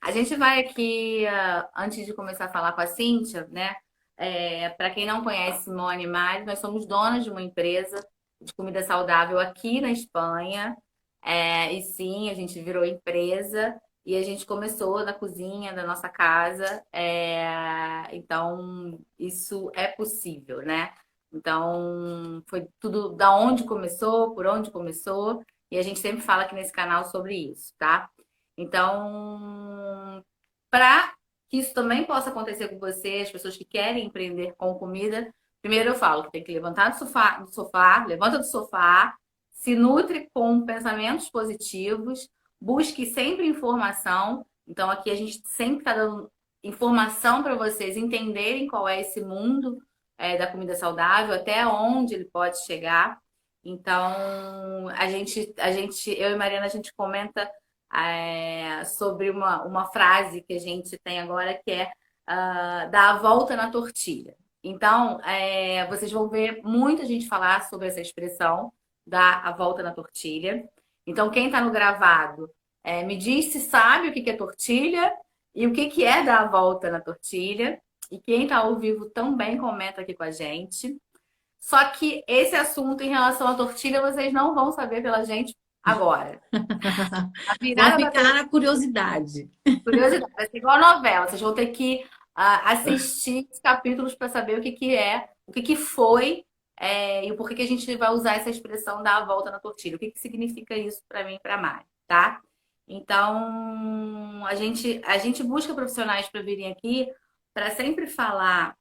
A gente vai aqui, antes de começar a falar com a Cíntia, né? Para quem não conhece Simone Mari, nós somos donas de uma empresa de comida saudável aqui na Espanha. E sim, a gente virou empresa e a gente começou na cozinha da nossa casa. Então, isso é possível, né? Então, foi tudo da onde começou, por onde começou, e a gente sempre fala aqui nesse canal sobre isso, tá? Então, para que isso também possa acontecer com você, as pessoas que querem empreender com comida, primeiro eu falo que tem que levantar levanta do sofá, se nutre com pensamentos positivos, busque sempre informação. Então, aqui a gente sempre está dando informação para vocês entenderem qual é esse mundo da comida saudável, até onde ele pode chegar. Então, eu e Mariana, a gente comenta sobre uma frase que a gente tem agora que é dar a volta na tortilha. Então, vocês vão ver muita gente falar sobre essa expressão, dar a volta na tortilha. Então, quem está no gravado, me diz se sabe o que é tortilha e o que é dar a volta na tortilha. E quem está ao vivo também comenta aqui com a gente. Só que esse assunto em relação à tortilha, vocês não vão saber pela gente agora. A Vai virada da ficar na curiosidade. curiosidade, vai ser igual a novela. Vocês vão ter que assistir os capítulos para saber o que é, o que foi, e o porquê que a gente vai usar essa expressão dar a volta na tortilha. O que significa isso para mim e para a Mari, tá? Então, a gente busca profissionais para virem aqui para sempre falar.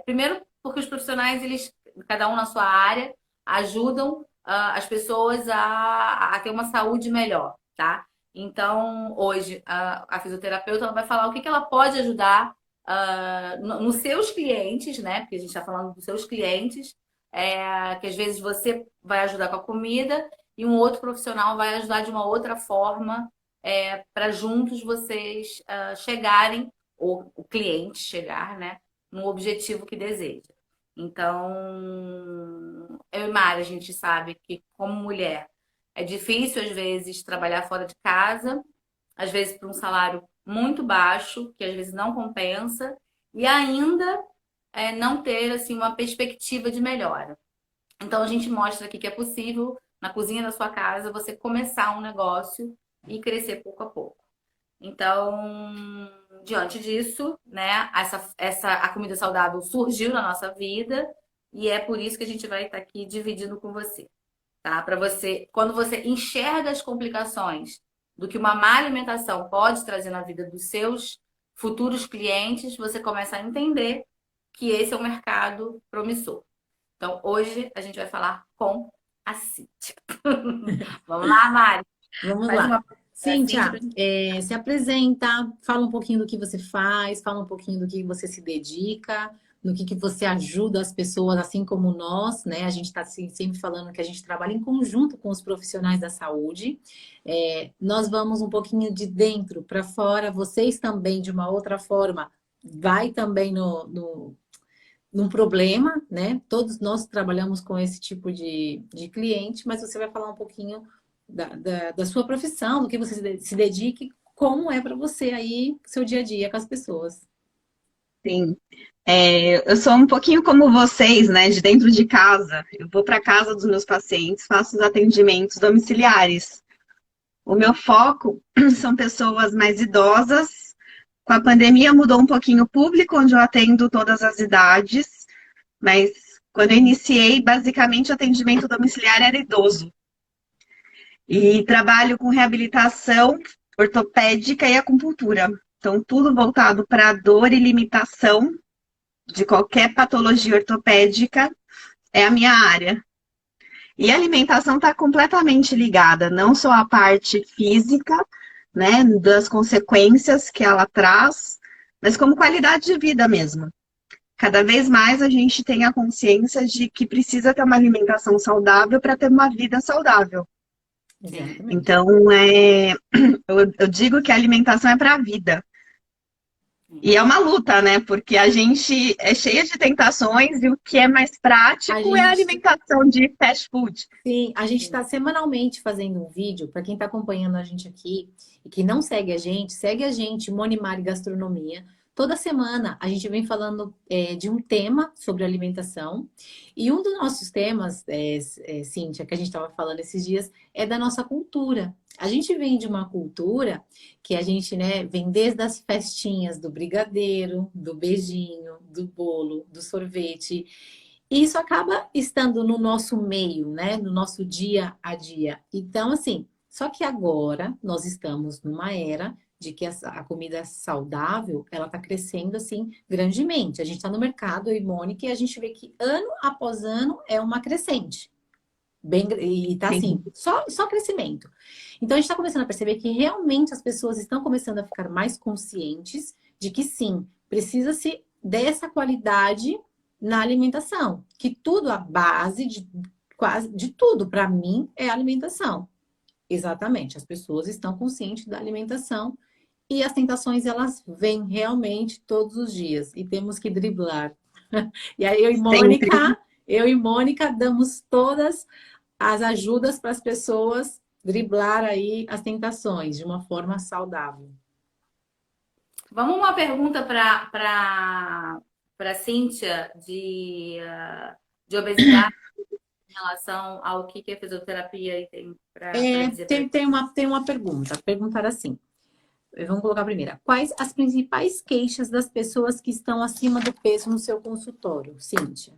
Primeiro, porque os profissionais, eles, cada um na sua área, ajudam as pessoas a ter uma saúde melhor, tá? Então, hoje, a fisioterapeuta ela vai falar o que ela pode ajudar nos seus clientes, né? Porque a gente está falando dos seus clientes, que às vezes você vai ajudar com a comida e um outro profissional vai ajudar de uma outra forma para juntos vocês chegarem, ou o cliente chegar, né? No objetivo que deseja. Então, eu e Mari, a gente sabe que, como mulher, é difícil, às vezes, trabalhar fora de casa, às vezes por um salário muito baixo, que às vezes não compensa, e ainda não ter assim, uma perspectiva de melhora. Então, a gente mostra aqui que é possível, na cozinha da sua casa, você começar um negócio e crescer pouco a pouco. Então, diante disso, né, a comida saudável surgiu na nossa vida e é por isso que a gente vai estar aqui dividindo com você, tá? Para você, quando você enxerga as complicações do que uma má alimentação pode trazer na vida dos seus futuros clientes, você começa a entender que esse é um mercado promissor. Então, hoje a gente vai falar com a Cíntia. Vamos lá, Mari? Vamos Faz lá. uma pergunta para a Cíntia. Cíntia, se apresenta, fala um pouquinho do que você faz, fala um pouquinho do que você se dedica, no que você ajuda as pessoas, assim como nós, né? A gente está sempre falando que a gente trabalha em conjunto com os profissionais da saúde. Nós vamos um pouquinho de dentro para fora, vocês também, de uma outra forma, vai também num problema, né? Todos nós trabalhamos com esse tipo de cliente, mas você vai falar um pouquinho da sua profissão, do que você se dedique, como é para você aí, seu dia a dia com as pessoas. Sim. Eu sou um pouquinho como vocês, né, de dentro de casa. Eu vou para casa dos meus pacientes, faço os atendimentos domiciliares. O meu foco são pessoas mais idosas. Com a pandemia mudou um pouquinho o público, onde eu atendo todas as idades, mas quando eu iniciei, basicamente o atendimento domiciliar era idoso. E trabalho com reabilitação ortopédica e acupuntura. Então, tudo voltado para dor e limitação de qualquer patologia ortopédica é a minha área. E a alimentação está completamente ligada, não só à parte física, né, das consequências que ela traz, mas como qualidade de vida mesmo. Cada vez mais a gente tem a consciência de que precisa ter uma alimentação saudável para ter uma vida saudável. Exatamente. Então, eu digo que a alimentação é para a vida. E é uma luta, né? Porque a gente é cheia de tentações e o que é mais A prático é a gente alimentação de fast food. Sim, a gente Sim. está semanalmente fazendo um vídeo, para quem está acompanhando a gente aqui e que não segue a gente, Monimari Gastronomia. Toda semana a gente vem falando de um tema sobre alimentação. E um dos nossos temas, Cíntia, que a gente estava falando esses dias, é da nossa cultura. A gente vem de uma cultura que a gente, né, vem desde as festinhas do brigadeiro, do beijinho, do bolo, do sorvete. E isso acaba estando no nosso meio, né? No nosso dia a dia. Então, assim, só que agora nós estamos numa era de que a comida saudável, ela está crescendo, assim, grandemente. A gente está no mercado, eu e Mônica, e a gente vê que ano após ano é uma crescente. E tá assim, Sim. só crescimento. Então, a gente está começando a perceber que realmente as pessoas estão começando a ficar mais conscientes de que sim, precisa-se dessa qualidade na alimentação. Que tudo, a base de quase de tudo, para mim, é alimentação. Exatamente. As pessoas estão conscientes da alimentação e as tentações, elas vêm realmente todos os dias e temos que driblar. E aí, Sempre. eu e Mônica damos todas as ajudas para as pessoas driblar aí as tentações de uma forma saudável. Vamos uma pergunta para Cíntia de obesidade em relação ao que a fisioterapia tem para dizer para gente. Tem uma pergunta. Perguntar assim. Vamos colocar a primeira. Quais as principais queixas das pessoas que estão acima do peso no seu consultório, Cíntia?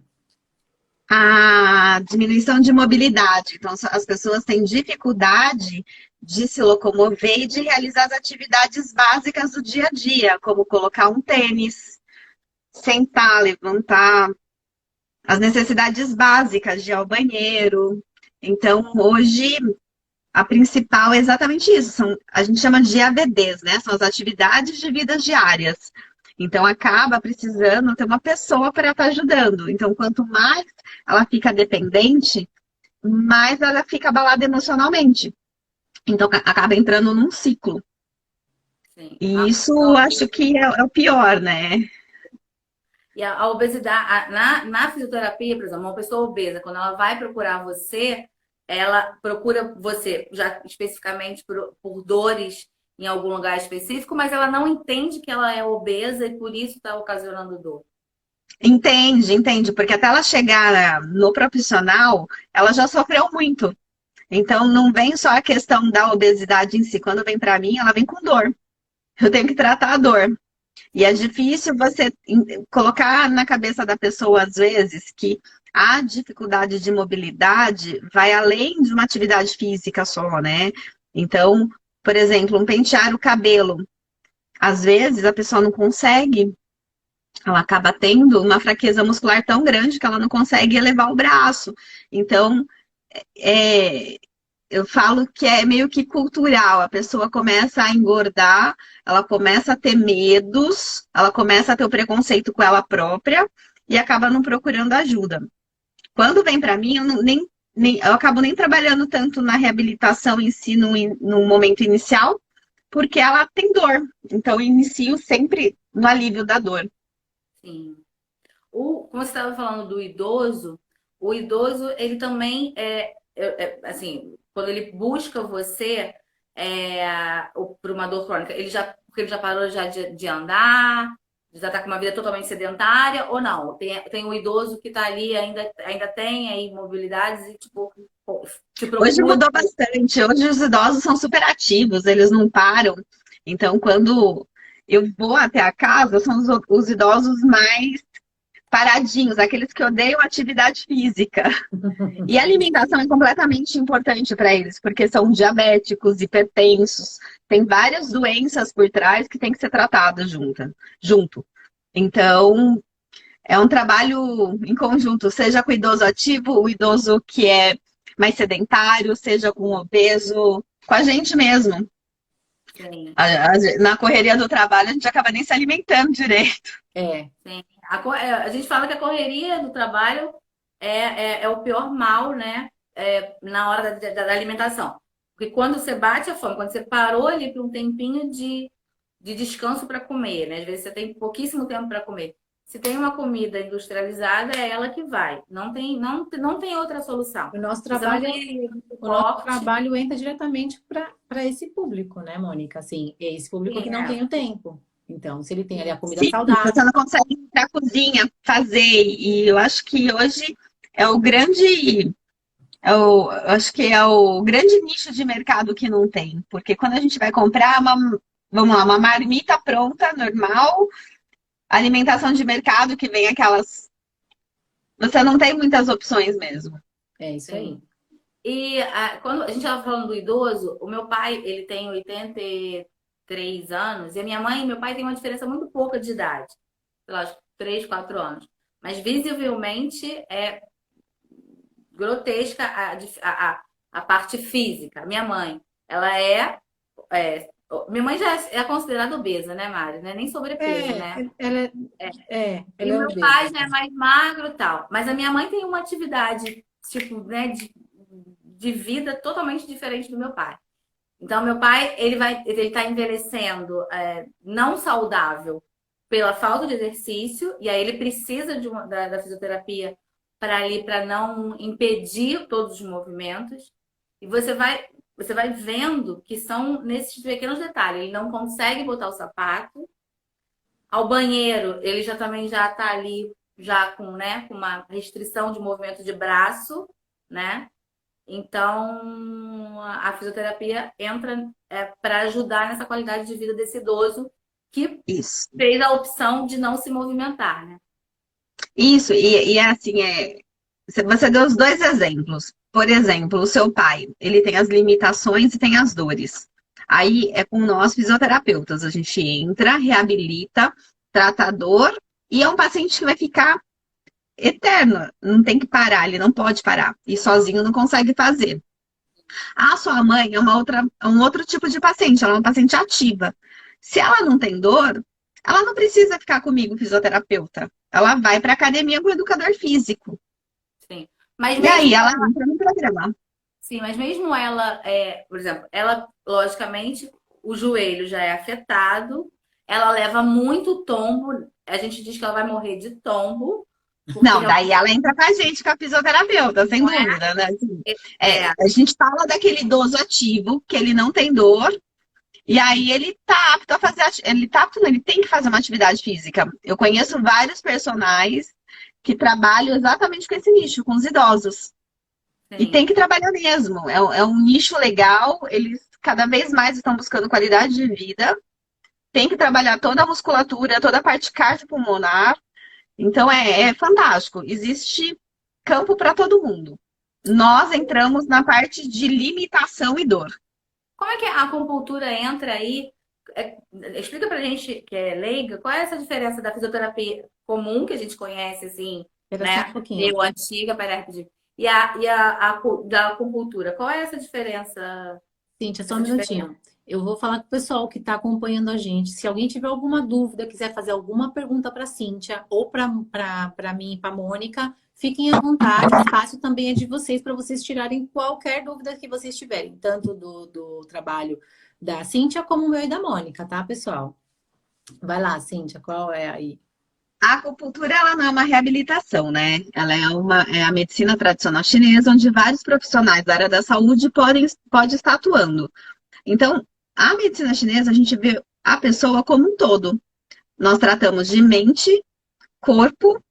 A diminuição de mobilidade. Então, as pessoas têm dificuldade de se locomover e de realizar as atividades básicas do dia a dia, como colocar um tênis, sentar, levantar, as necessidades básicas de ir ao banheiro. Então, hoje, a principal é exatamente isso. A gente chama de AVDs, né? São as atividades de vidas diárias. Então, acaba precisando ter uma pessoa para estar ajudando. Então, quanto mais ela fica dependente, mais ela fica abalada emocionalmente. Então, acaba entrando num ciclo. Sim. E isso acho que é o pior, né? E a obesidade, na fisioterapia, por exemplo, uma pessoa obesa, quando ela vai procurar você, ela procura você já especificamente por dores em algum lugar específico, mas ela não entende que ela é obesa e por isso está ocasionando dor. Entende, entende, porque até ela chegar no profissional, ela já sofreu muito. Então, não vem só a questão da obesidade em si. Quando vem para mim, ela vem com dor. Eu tenho que tratar a dor. E é difícil você colocar na cabeça da pessoa, às vezes, que a dificuldade de mobilidade vai além de uma atividade física só, né? Então, por exemplo, um pentear o cabelo. Às vezes a pessoa não consegue, ela acaba tendo uma fraqueza muscular tão grande que ela não consegue elevar o braço. Então, é, eu falo que é meio que cultural. A pessoa começa a engordar, ela começa a ter medos, ela começa a ter o preconceito com ela própria e acaba não procurando ajuda. Quando vem para mim, eu acabo nem trabalhando tanto na reabilitação em si no momento inicial, porque ela tem dor. Então, eu inicio sempre no alívio da dor. Sim. Como você estava falando do idoso, o idoso, ele também assim, quando ele busca você por uma dor crônica, porque ele já parou já de andar, já está com uma vida totalmente sedentária, ou não? Tem o idoso que está ali, ainda tem aí mobilidades e, tipo, te Hoje procura. mudou bastante. Hoje os idosos são super ativos, eles não param. Então, quando eu vou até a casa, são os idosos mais paradinhos, aqueles que odeiam atividade física. E a alimentação é completamente importante para eles, porque são diabéticos, hipertensos, tem várias doenças por trás que tem que ser tratadas junto. Então, é um trabalho em conjunto, seja com o idoso ativo, o idoso que é mais sedentário, seja com o obeso, com a gente mesmo. Sim, Na correria do trabalho, a gente acaba nem se alimentando direito. É, sim. A gente fala que a correria do trabalho é o pior mal, né? Na hora da alimentação. Porque quando você bate a fome, quando você parou ali por um tempinho de descanso para comer, né? Às vezes você tem pouquíssimo tempo para comer. Se tem uma comida industrializada, é ela que vai. Não tem outra solução. O nosso Se você não trabalho, tem o nosso suporte, trabalho entra diretamente para esse público, né, Mônica? Assim, é esse público que sim, não é. tem o tempo. Então, se ele tem ali a comida Sim, saudável, você não consegue ir para a cozinha fazer. E eu acho que hoje é o grande. Eu acho que é o grande nicho de mercado que não tem. Porque quando a gente vai comprar vamos lá, uma marmita pronta, normal, alimentação de mercado que vem aquelas. Você não tem muitas opções mesmo. é isso aí. Sim. E quando a gente estava falando do idoso, o meu pai, ele tem 83 anos, e a minha mãe e meu pai têm uma diferença muito pouca de idade, sei lá, acho que 3, 4 anos. Mas visivelmente é grotesca a parte física. Minha mãe, ela é. Minha mãe já é considerada obesa, né, Mari? Não é nem sobrepeso, né? Ela E é meu obesa. pai já é mais magro e tal. Mas a minha mãe tem uma atividade, tipo, né, de vida totalmente diferente do meu pai. Então, meu pai, ele tá envelhecendo não saudável pela falta de exercício, e aí ele precisa da fisioterapia para não impedir todos os movimentos. E você vai vendo que são nesses pequenos detalhes. Ele não consegue botar o sapato. Ao banheiro, ele já também já está ali já com, né, com uma restrição de movimento de braço, né? Então, a fisioterapia entra para ajudar nessa qualidade de vida desse idoso que Isso. fez a opção de não se movimentar, né? Isso, e é assim, você deu os dois exemplos. Por exemplo, o seu pai, ele tem as limitações e tem as dores. Aí é com nós fisioterapeutas, a gente entra, reabilita, trata a dor, e é um paciente que vai ficar eterno, não tem que parar, ele não pode parar, e sozinho não consegue fazer. A sua mãe é um outro tipo de paciente, ela é uma paciente ativa. Se ela não tem dor, ela não precisa ficar comigo, fisioterapeuta. Ela vai para academia com o educador físico. Sim. Mas E aí mesmo ela entra no programa. Sim, mas mesmo ela, por exemplo, ela, logicamente, o joelho já é afetado, ela leva muito tombo, a gente diz que ela vai morrer de tombo, porque Não, daí ela entra com a gente, com a fisioterapeuta, sem dúvida, né? Assim, é, a gente fala daquele idoso ativo, que ele não tem dor, e aí ele tá apto a fazer, ele tá apto, não, ele tem que fazer uma atividade física. Eu conheço vários personagens que trabalham exatamente com esse nicho, com os idosos. E sim. tem que trabalhar mesmo. É um nicho legal, eles cada vez mais estão buscando qualidade de vida. Tem que trabalhar toda a musculatura, toda a parte cardiopulmonar. Então é fantástico. Existe campo para todo mundo. Nós entramos na parte de limitação e dor. Como é que a acupuntura entra aí? Explica pra gente que é leiga, qual é essa diferença da fisioterapia comum que a gente conhece, assim, Espera só um né? pouquinho. Eu antiga, para da acupuntura. Qual é essa diferença? Cíntia, só um Essa diferença? minutinho. Eu vou falar com o pessoal que está acompanhando a gente. Se alguém tiver alguma dúvida, quiser fazer alguma pergunta para a Cíntia ou para mim e para a Mônica, fiquem à vontade. O espaço também é de vocês para vocês tirarem qualquer dúvida que vocês tiverem, tanto do trabalho da Cíntia como o meu e da Mônica, tá, pessoal? Vai lá, Cíntia, qual é aí? A acupuntura ela não é uma reabilitação, né? Ela é a medicina tradicional chinesa, onde vários profissionais da área da saúde podem estar atuando. Então, a medicina chinesa, a gente vê a pessoa como um todo. Nós tratamos de mente, corpo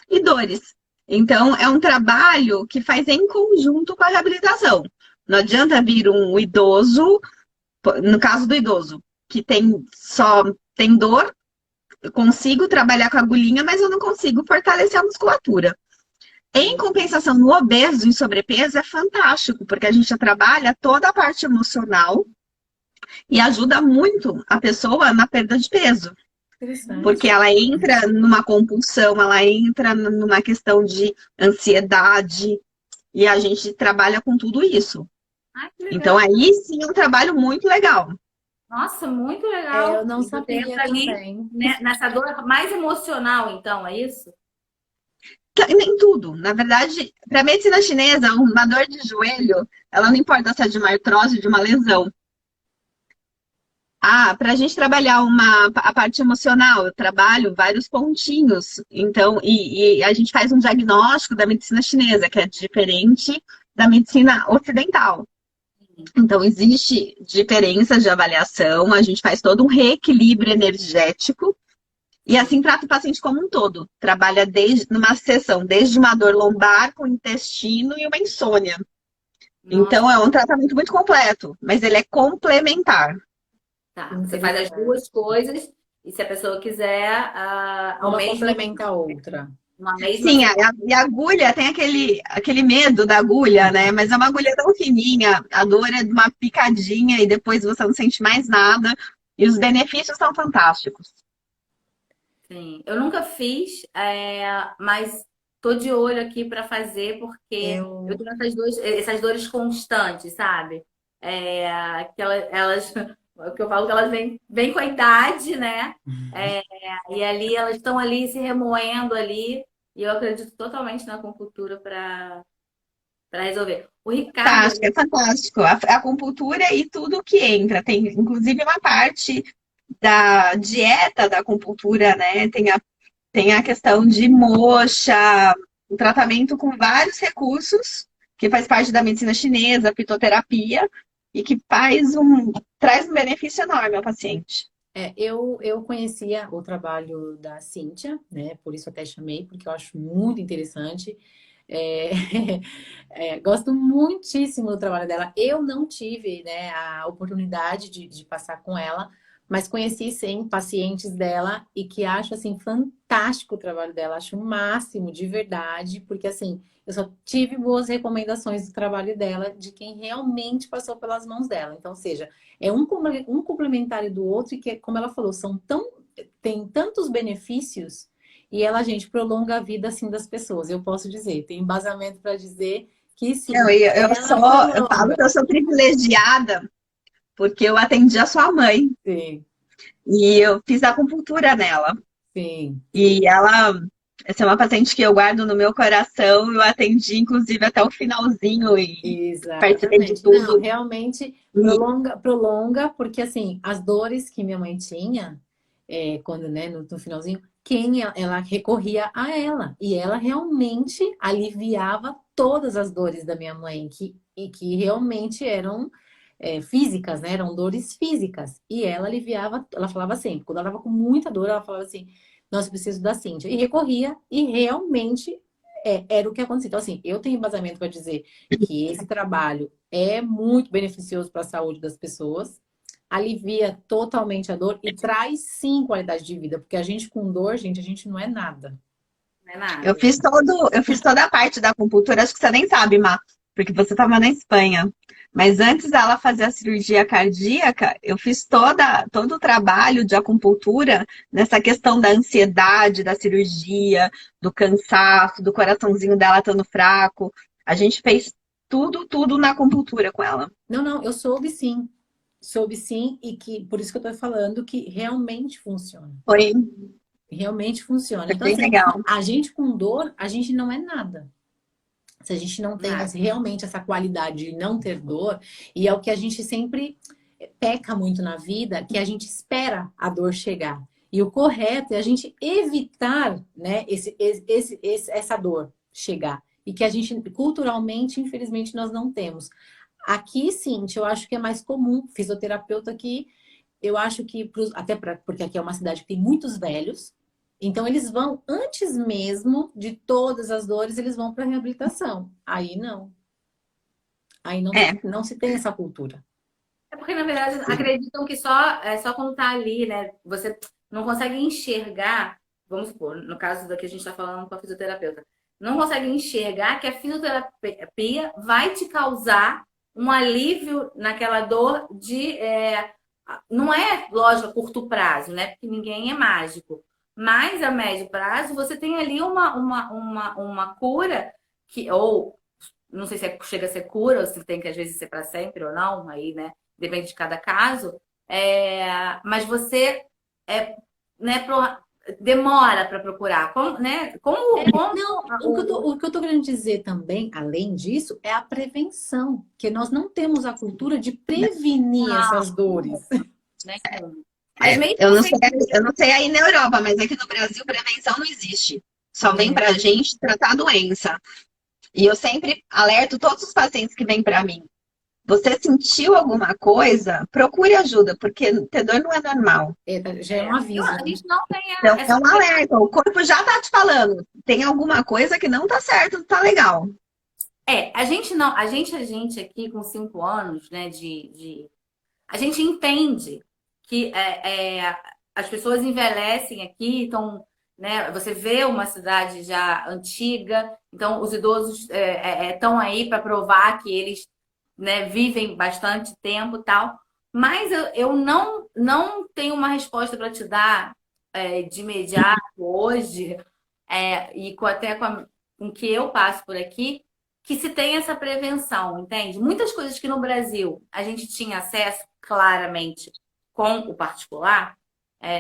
e dores. Então, é um trabalho que faz em conjunto com a reabilitação. Não adianta vir um idoso, no caso do idoso, que só tem dor, eu consigo trabalhar com a agulhinha, mas eu não consigo fortalecer a musculatura. Em compensação, no obeso e sobrepeso é fantástico, porque a gente já trabalha toda a parte emocional e ajuda muito a pessoa na perda de peso. Porque Interessante. ela entra numa compulsão, ela entra numa questão de ansiedade, e a gente trabalha com tudo isso. Ai, que Então, legal. aí sim é um trabalho muito legal. Nossa, muito É, eu legal. não E você sabia entra ali, também. né, nessa dor mais emocional, então, é isso? Nem tudo. Na verdade, para a medicina chinesa, uma dor de joelho, ela não importa se é de uma artrose, de uma lesão. Para a gente trabalhar a parte emocional, eu trabalho vários pontinhos. Então, e a gente faz um diagnóstico da medicina chinesa, que é diferente da medicina ocidental. Então, existe diferenças de avaliação, a gente faz todo um reequilíbrio energético e assim trata o paciente como um todo. Trabalha numa sessão, desde uma dor lombar com intestino e uma insônia. Então, Nossa, é um tratamento muito completo, mas ele é complementar. tá. Você faz as duas coisas e se a pessoa quiser, ao Uma mesmo complementa a outra. uma mesma Sim, semana. e a agulha tem aquele medo da agulha, né? Mas é uma agulha tão fininha, a dor é de uma picadinha e depois você não sente mais nada. E os benefícios são fantásticos. Sim. Eu nunca fiz, mas tô de olho aqui para fazer porque eu Eu, tenho essas dores constantes, sabe? Elas, o que eu falo que elas vêm com a idade, né? É, e ali elas estão ali se remoendo ali, e eu acredito totalmente na acupuntura para resolver. O Ricardo, Fantástico, é fantástico. A acupuntura e tudo que entra. Tem, inclusive, uma parte da dieta da acupuntura, né? Tem a questão de moxa, um tratamento com vários recursos, que faz parte da medicina chinesa, a fitoterapia, e que traz um benefício enorme ao paciente. eu conhecia o trabalho da Cíntia, né? Por isso até chamei, porque eu acho muito interessante. É, gosto muitíssimo do trabalho dela. Eu não tive, né, a oportunidade de passar com ela, mas conheci sim pacientes dela e que acho assim fantástico o trabalho dela. Acho o máximo de verdade, porque assim eu só tive boas recomendações do trabalho dela de quem realmente passou pelas mãos dela. Então, ou seja, é um complementar do outro e que, como ela falou, tem tantos benefícios. E ela, gente, prolonga a vida assim das pessoas. Eu posso dizer, tem embasamento para dizer que sim, ela Eu falo prolonga. que eu sou privilegiada porque eu atendi a sua mãe Sim, e eu fiz acupuntura nela. sim, E essa é uma paciente que eu guardo no meu coração, eu atendi inclusive até o finalzinho e participei de exatamente. Não, tudo. realmente E prolonga, porque assim, as dores que minha mãe tinha, quando, né, no finalzinho, ela recorria a ela. E ela realmente aliviava todas as dores da minha mãe, e que realmente eram físicas, né? Eram dores físicas. E ela aliviava, ela falava sempre, quando ela estava com muita dor, ela falava assim, nossa, eu preciso da Cíntia. E recorria, e realmente era o que acontecia. Então, assim, eu tenho embasamento para dizer que esse trabalho é muito beneficioso para a saúde das pessoas, alivia totalmente a dor e traz sim qualidade de vida, porque a gente com dor, gente, a gente não é nada. não é nada. eu fiz toda a parte da acupuntura, acho que você nem sabe, Má, porque você estava na Espanha. Mas antes dela fazer a cirurgia cardíaca, eu fiz todo o trabalho de acupuntura nessa questão da ansiedade, da cirurgia, do cansaço, do coraçãozinho dela estando fraco. A gente fez tudo na acupuntura com ela. Não, não, eu soube sim, e que por isso que eu tô falando que realmente funciona. Foi, Realmente funciona. foi Então, bem assim, legal. a gente com dor, a gente não é nada. Se a gente não tem Nada. realmente essa qualidade de não ter dor, e é o que a gente sempre peca muito na vida, que a gente espera a dor chegar. E o correto é a gente evitar, né, essa dor chegar. E que a gente, culturalmente, infelizmente, nós não temos. Aqui, sim, eu acho que é mais comum. Fisioterapeuta aqui, eu acho que, porque aqui é uma cidade que tem muitos velhos, então eles vão, antes mesmo de todas as dores, eles vão para reabilitação. Aí não. Aí É, não se tem essa cultura. É porque, na verdade, acreditam que só quando tá ali, né? Você não consegue enxergar, vamos supor, no caso daqui a gente está falando com a fisioterapeuta, não consegue enxergar que a fisioterapia vai te causar um alívio naquela dor não é, lógico, a curto prazo, né? Porque ninguém é mágico. Mas a médio prazo, você tem ali uma cura ou não sei se chega a ser cura, ou se tem que às vezes ser para sempre ou não, aí, né? Depende de cada caso. Mas você né, demora para procurar. Como, né? Não, o que eu tô querendo dizer também, além disso, é a prevenção, que nós não temos a cultura de prevenir essas dores. né? Mas mesmo Eu não assim, sei, eu não sei aí na Europa, mas aqui no Brasil prevenção não existe. Só vem pra gente tratar a doença. E eu sempre alerto todos os pacientes que vêm pra mim. Você sentiu alguma coisa? Procure ajuda, porque ter dor não é normal. Já é um aviso, a né? gente não tem Então, é essa. um alerta. O corpo já tá te falando. Tem alguma coisa que não tá certo, não tá legal. A gente não, a gente aqui com 5 anos, né, a gente entende que as pessoas envelhecem aqui, então, né, você vê uma cidade já antiga, então os idosos estão aí para provar que eles, né, vivem bastante tempo e tal, mas eu não tenho uma resposta para te dar de imediato hoje, até com que eu passo por aqui, que se tem essa prevenção, entende? Muitas coisas que no Brasil a gente tinha acesso claramente com o particular,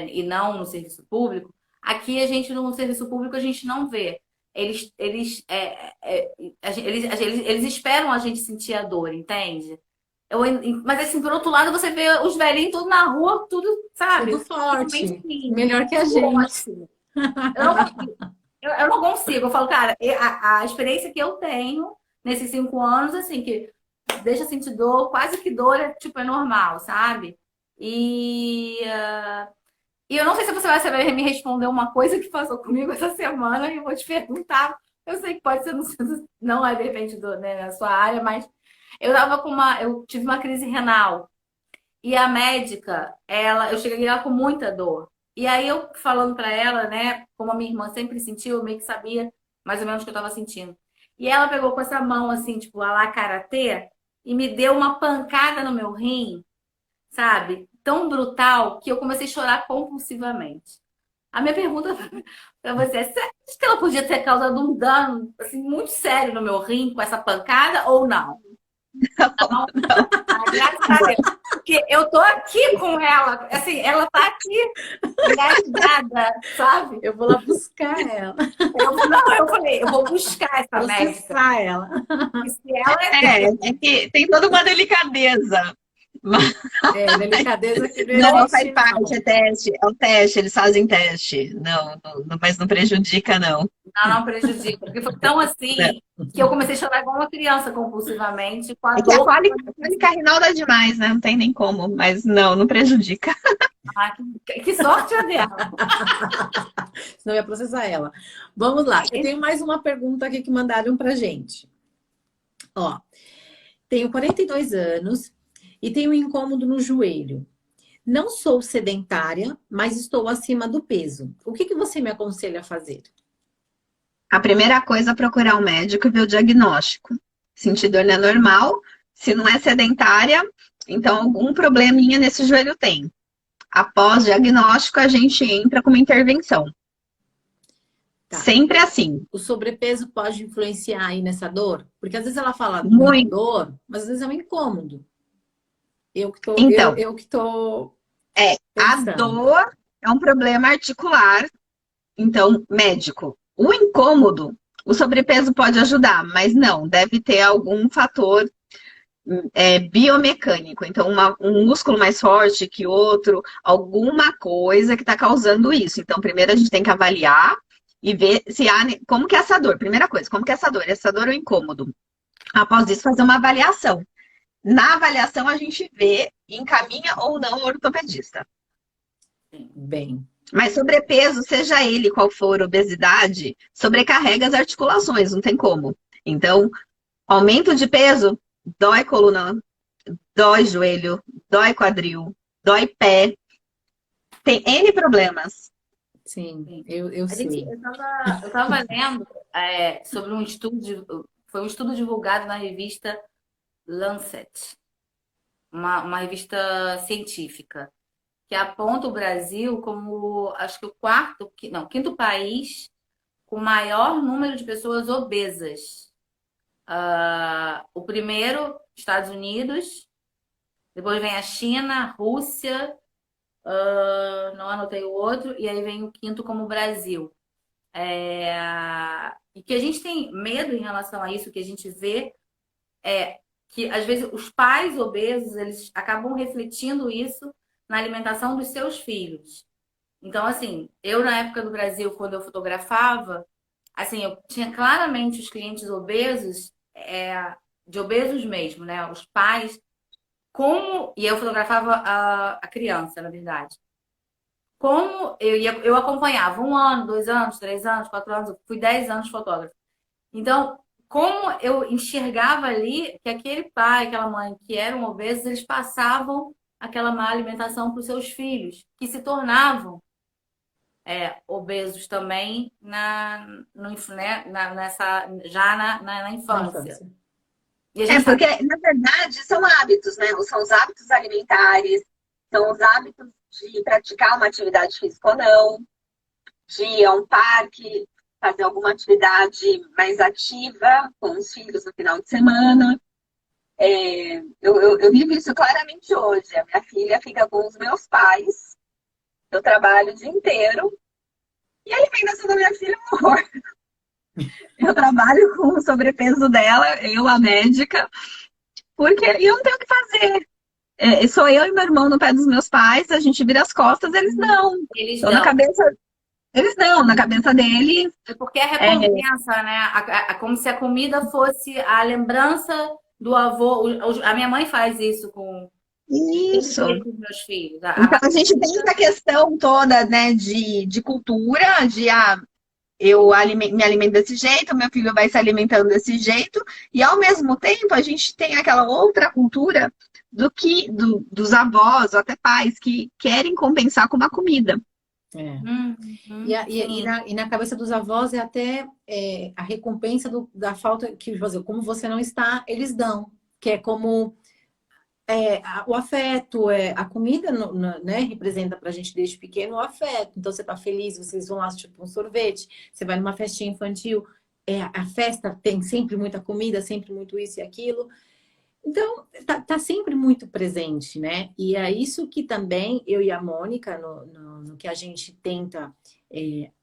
e não no serviço público, aqui a gente no serviço público a gente não vê. Eles esperam a gente sentir a dor, entende? Mas assim, por outro lado, você vê os velhinhos tudo na rua, tudo, Tudo sabe? Realmente forte. assim, Melhor que a gente. ótimo. Eu não consigo. Eu não consigo. Eu falo, cara, a experiência que eu tenho nesses 5 anos, assim, que deixa sentir dor, quase que dor é normal, sabe? E eu não sei se você vai saber me responder uma coisa que passou comigo essa semana e eu vou te perguntar. Eu sei que pode ser, não é de repente né, na sua área, mas eu tive uma crise renal. E a médica, eu cheguei lá com muita dor. E aí eu falando pra ela, né, como a minha irmã sempre sentiu, eu meio que sabia mais ou menos o que eu tava sentindo. E ela pegou com essa mão assim, tipo, a lá karatê, e me deu uma pancada no meu rim, sabe? Tão brutal que eu comecei a chorar compulsivamente. A minha pergunta pra você é: você acha que ela podia ter causado um dano assim muito sério no meu rim com essa pancada ou não? Não. Ah, graças a Deus. Porque eu tô aqui com ela, assim, ela tá aqui engasgada, sabe? Eu vou lá buscar ela, Não, eu falei, eu vou buscar essa médica. processar ela. E se ela É que tem toda uma delicadeza. Mas Delicadeza que não não, faz existe, parte, não. é o teste, eles fazem teste. Mas não prejudica, não. não prejudica. Porque foi tão assim que eu comecei a chorar igual uma criança compulsivamente, com a É que a dor. cólica renal dá demais, né? Não tem nem como, mas não prejudica. Ah, que sorte é dela. Senão eu ia processar ela. Vamos lá. Eu tenho mais uma pergunta aqui que mandaram pra gente. Ó, tenho 42 anos e tenho um incômodo no joelho. Não sou sedentária, mas estou acima do peso. O que você me aconselha a fazer? A primeira coisa é procurar um médico e ver o diagnóstico. Sentir dor não é normal. Se não é sedentária, então algum probleminha nesse joelho tem. Após diagnóstico, a gente entra com uma intervenção. Tá. Sempre assim. O sobrepeso pode influenciar aí nessa dor? Porque às vezes ela fala muita Muito. dor, mas às vezes é um incômodo. Então, Eu que tô a pensando. dor é um problema articular, então, médico. O incômodo, o sobrepeso pode ajudar, mas não, deve ter algum fator biomecânico. Então, um músculo mais forte que outro, alguma coisa que está causando isso. Então, primeiro a gente tem que avaliar e ver se há. Como que é essa dor? Primeira coisa, como que é essa dor? Essa dor é um incômodo. Após isso, fazer uma avaliação. Na avaliação, a gente vê e encaminha ou não o ortopedista. Bem, Mas sobrepeso, seja ele qual for, obesidade, sobrecarrega as articulações, não tem como. Então, aumento de peso, dói coluna, dói joelho, dói quadril, dói pé. Tem N problemas. sim, eu A gente, sei. eu tava lendo sobre um estudo, foi um estudo divulgado na revista Lancet, uma revista científica, que aponta o Brasil como, acho que o quinto país com maior número de pessoas obesas. O primeiro, Estados Unidos, depois vem a China, a Rússia, não anotei o outro, e aí vem o quinto como o Brasil. E que a gente tem medo em relação a isso, que a gente vê é que às vezes os pais obesos eles acabam refletindo isso na alimentação dos seus filhos. Então, assim, eu na época do Brasil, quando eu fotografava, assim, eu tinha claramente os clientes obesos, de obesos mesmo, né? Os pais, e eu fotografava a criança, na verdade. Como eu acompanhava 1 ano, 2 anos, 3 anos, 4 anos, eu fui 10 anos fotógrafa. Então, como eu enxergava ali que aquele pai, aquela mãe que eram obesos, eles passavam aquela má alimentação para os seus filhos, que se tornavam obesos também na Na infância. infância. E a gente sabe Porque, na verdade, são hábitos, né? São os hábitos alimentares, são os hábitos de praticar uma atividade física ou não, de ir a um parque, fazer alguma atividade mais ativa com os filhos no final de semana. Eu vivo isso claramente hoje. A minha filha fica com os meus pais, eu trabalho o dia inteiro, e a alimentação da minha filha é um horror. Eu trabalho com o sobrepeso dela, eu, a médica, porque eu não tenho o que fazer. Sou eu e meu irmão no pé dos meus pais, a gente vira as costas, eles não. eles Então, na dão. cabeça, eles não, na cabeça deles. É porque é É, recompensa, né? Como se a comida fosse a lembrança do avô. A minha mãe faz isso com isso. os meus filhos. Então, a gente tem essa questão toda, né, de cultura, me alimento desse jeito, meu filho vai se alimentando desse jeito, e ao mesmo tempo a gente tem aquela outra cultura dos avós ou até pais que querem compensar com uma comida. É. Sim. E na cabeça dos avós é até a recompensa da falta que, por exemplo, como você não está, eles dão. Que é como o afeto, a comida, né, representa pra gente desde pequeno o afeto. Então você tá feliz, vocês vão lá, tipo, um sorvete, você vai numa festinha infantil, a festa tem sempre muita comida, sempre muito isso e aquilo. Então, tá sempre muito presente, né? E é isso que também eu e a Mônica, no que a gente tenta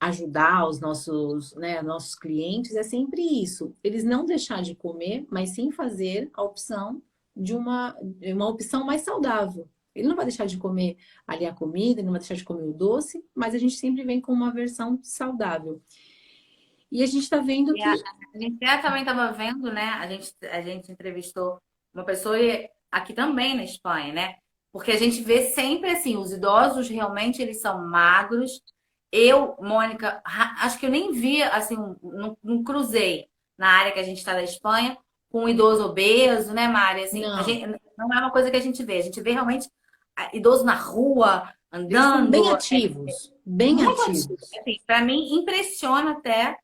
ajudar os nossos clientes, é sempre isso. Eles não deixar de comer, mas sim fazer a opção de uma opção mais saudável. Ele não vai deixar de comer ali a comida, ele não vai deixar de comer o doce, mas a gente sempre vem com uma versão saudável. E a gente está vendo E que. a gente também estava vendo, né? A gente entrevistou uma pessoa aqui também na Espanha, né? Porque a gente vê sempre assim, os idosos realmente eles são magros. Eu, Mônica, acho que eu nem vi, assim, não cruzei na área que a gente está da Espanha com um idoso obeso, né, Mari? Assim, Não, não é uma coisa que a gente vê. A gente vê realmente idoso na rua, eles são bem andando, ativos, bem muito ativo. ativos. Assim, para mim, impressiona até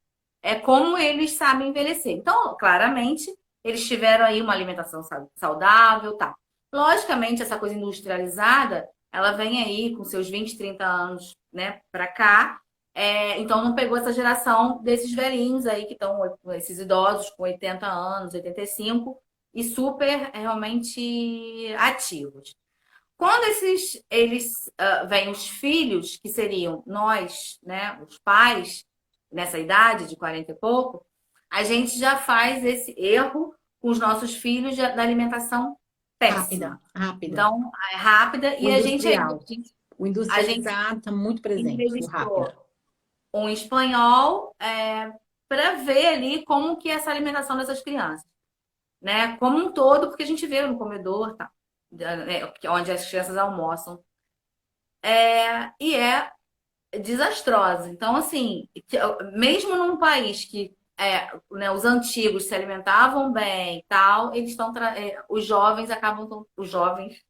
como eles sabem envelhecer. Então, claramente, eles tiveram aí uma alimentação saudável, tá? Logicamente, essa coisa industrializada, ela vem aí com seus 20, 30 anos, né, para cá. Então, não pegou essa geração desses velhinhos aí que estão, esses idosos com 80 anos, 85, e super realmente ativos. Quando eles vêm os filhos, que seriam nós, né, os pais, nessa idade de 40 e pouco, a gente já faz esse erro com os nossos filhos da alimentação Rápida, péssima. rápida. Então, é rápida O e industrial. O a gente industrializado está muito presente, o rápido. entrevistou um espanhol para ver ali como que é essa alimentação dessas crianças, né? Como um todo, porque a gente vê no comedor, tá? Onde as crianças almoçam. E é desastrosa. Então, assim, mesmo num país que né, os antigos se alimentavam bem e tal, eles estão os jovens os jovens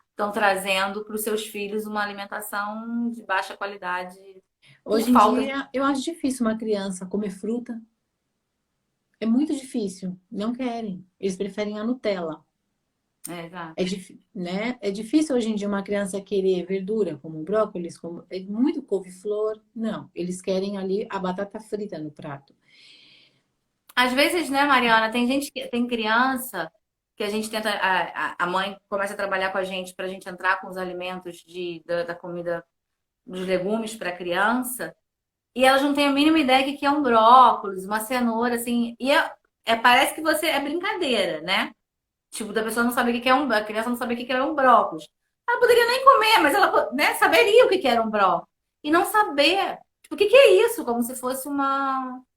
estão trazendo para os seus filhos uma alimentação de baixa qualidade por Hoje em falta de. dia, eu acho difícil uma criança comer fruta. É muito difícil. Não querem. Eles preferem a Nutella. Exato. Né? É difícil hoje em dia uma criança querer verdura, como brócolis, é muito couve-flor. Não, eles querem ali a batata frita no prato. Às vezes, né, Mariana, tem criança que a gente tenta, a mãe começa a trabalhar com a gente para a gente entrar com os alimentos da comida, dos legumes para a criança. E elas não têm a mínima ideia do que é um brócolis, uma cenoura, assim. E parece que é brincadeira, né? Tipo, da pessoa não saber o que é a criança não saber o que é um brócolis. Ela poderia nem comer, mas ela, né, saberia o que que era um brócolis. E não saber, tipo, o que que é isso? Como se fosse um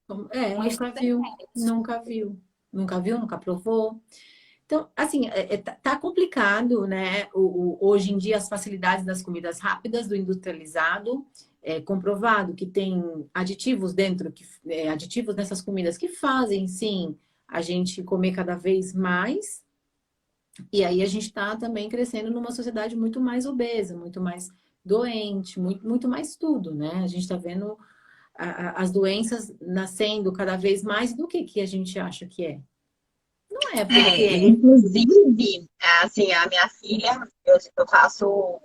Nunca viu, extraterrestre. nunca viu. Nunca viu, nunca provou. Então, assim, tá complicado, né? Hoje em dia, as facilidades das comidas rápidas, do industrializado, é comprovado que tem aditivos dentro, aditivos nessas comidas que fazem, sim, a gente comer cada vez mais. E aí a gente está também crescendo numa sociedade muito mais obesa, muito mais doente, muito mais tudo, né? A gente está vendo as doenças nascendo cada vez mais do que a gente acha que é. Não é porque Inclusive, assim, a minha filha, eu faço.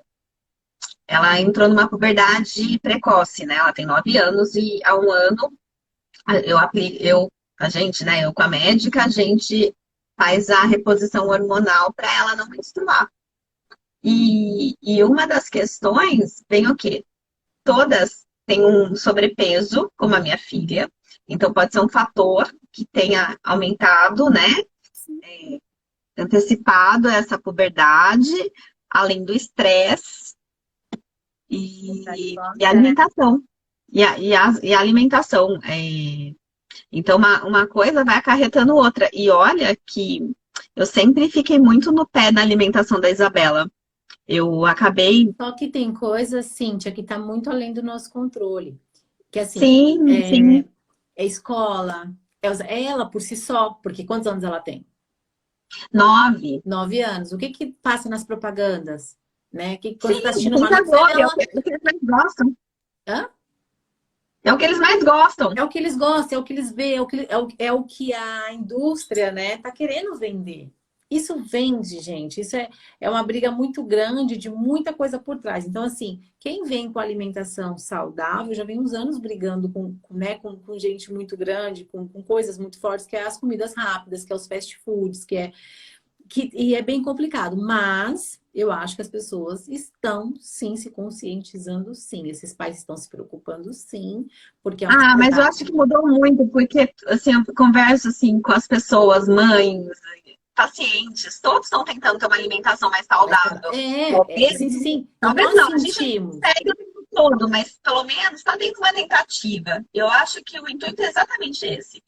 Ela entrou numa puberdade precoce, né? Ela tem 9 anos e há um ano eu aplico, a gente, né? Eu com a médica, a gente faz a reposição hormonal para ela não menstruar. E uma das questões vem o quê? Todas têm um sobrepeso, como a minha filha, então pode ser um fator que tenha aumentado, né? Antecipado essa puberdade, além do estresse e a alimentação. E a alimentação. Então, uma coisa vai acarretando outra. E olha que eu sempre fiquei muito no pé da alimentação da Isabela. Eu acabei. só que tem coisas, Cíntia, que está muito além do nosso controle. Que assim, Sim, sim. é escola, é ela por si só, porque quantos anos ela tem? 9. 9 anos. O que que passa nas propagandas? Né? Quando você Sim, está assistindo uma tentador. É o novela, que, é o que eles mais gostam. hã? É o que eles mais gostam. É o que eles gostam, é o que eles veem, é o que a indústria, né, tá querendo vender. Isso vende, gente. Isso é uma briga muito grande, de muita coisa por trás. Então, assim, quem vem com alimentação saudável já vem uns anos brigando né, com gente muito grande, com coisas muito fortes, que é as comidas rápidas, que é os fast foods, e é bem complicado, mas eu acho que as pessoas estão sim se conscientizando, sim. Esses pais estão se preocupando, sim, porque é uma Ah, mas eu sociedade. acho que mudou muito, porque assim, eu converso assim, com as pessoas, mães, pacientes, todos estão tentando ter uma alimentação mais saudável. Talvez, Sim, sim, sim. E talvez nós não, a gente não sentimos. consegue o tempo todo, mas pelo menos está tendo uma tentativa. Eu acho que o intuito é exatamente esse.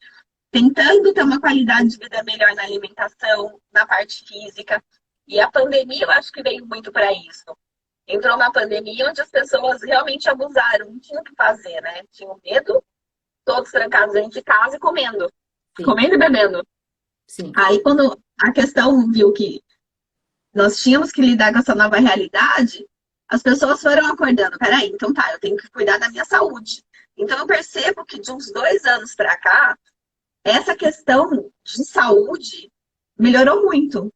Tentando ter uma qualidade de vida melhor na alimentação, na parte física. E a pandemia, eu acho que veio muito para isso. Entrou uma pandemia onde as pessoas realmente abusaram, não tinham o que fazer, né? Tinham medo, todos trancados dentro de casa e comendo. Sim, Comendo e bebendo. sim. Aí, quando a questão viu que nós tínhamos que lidar com essa nova realidade, as pessoas foram acordando. Peraí, então tá, eu tenho que cuidar da minha saúde. Então, eu percebo que de uns 2 anos para cá, essa questão de saúde melhorou muito.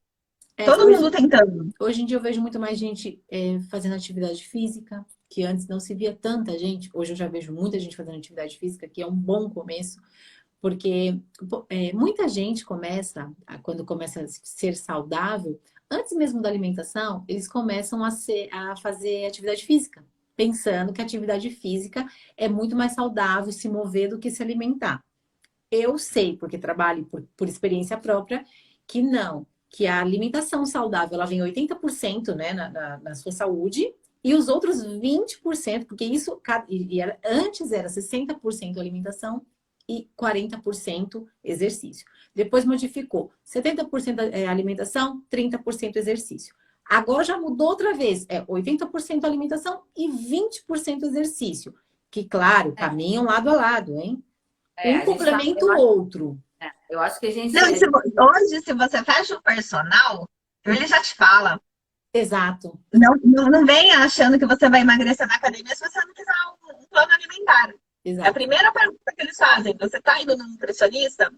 Todo mundo Hoje, tentando. hoje em dia eu vejo muito mais gente fazendo atividade física, que antes não se via tanta gente. Hoje eu já vejo muita gente fazendo atividade física, que é um bom começo. Porque muita gente quando começa a ser saudável, antes mesmo da alimentação, eles começam a fazer atividade física, pensando que a atividade física é muito mais saudável se mover do que se alimentar. Eu sei, porque trabalho por experiência própria, que não, que a alimentação saudável ela vem 80%, né, na sua saúde, e os outros 20%, porque isso antes era 60% alimentação e 40% exercício. Depois modificou 70% alimentação, 30% exercício. Agora já mudou outra vez, é 80% alimentação e 20% exercício. Que, claro, É, caminham lado a lado, hein? Um a gente tá, complementa o outro. eu acho que a gente, Não, hoje, se você fecha o personal, ele já te fala. Exato, Não, não, não venha achando que você vai emagrecer na academia se você não fizer um plano alimentar. É a exato. primeira pergunta que eles fazem. Você está indo no nutricionista?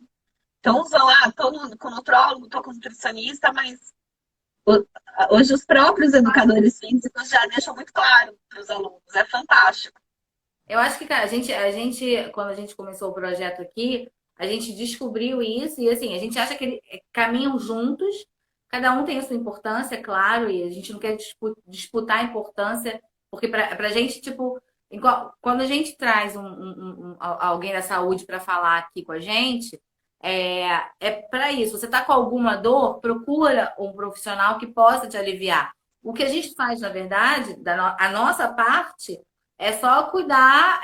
Então, vão lá, estou com nutrólogo, estou com nutricionista, mas hoje os próprios educadores físicos já deixam muito claro para os alunos. É fantástico. eu acho que, cara, quando a gente começou o projeto aqui, a gente descobriu isso e assim, a gente acha que eles caminham juntos, cada um tem a sua importância, é claro, e a gente não quer disputar a importância, porque pra gente, tipo, quando a gente traz alguém da saúde para falar aqui com a gente, é para isso. Você tá com alguma dor, procura um profissional que possa te aliviar. O que a gente faz, na verdade, a nossa parte é só cuidar